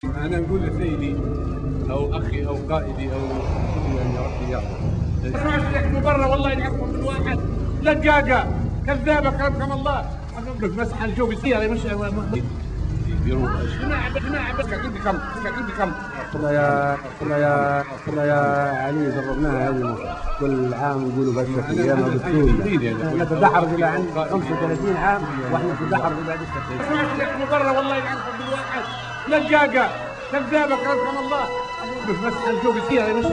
أنا نقول لسيدي أو أخي أو قائدي أو يعني ربي يحفظ. اسمع شيخ برا والله يعرفهم بالواحد لقاقة كذابة كرمكم الله. أقول لك مسح الجو بالسيارة مش جماعة بس عندكم كنا يا علي جربناها هذه كل عام نقولوا بس ايام بتكون نتدحرج الى عند 35 عام واحنا نتدحرج الى بعد السنه. اسمع شيخ برا والله يعرفهم بالواحد لقاقة كذابة كرمكم الله. أقول لك مسح الجو بالسيارة مش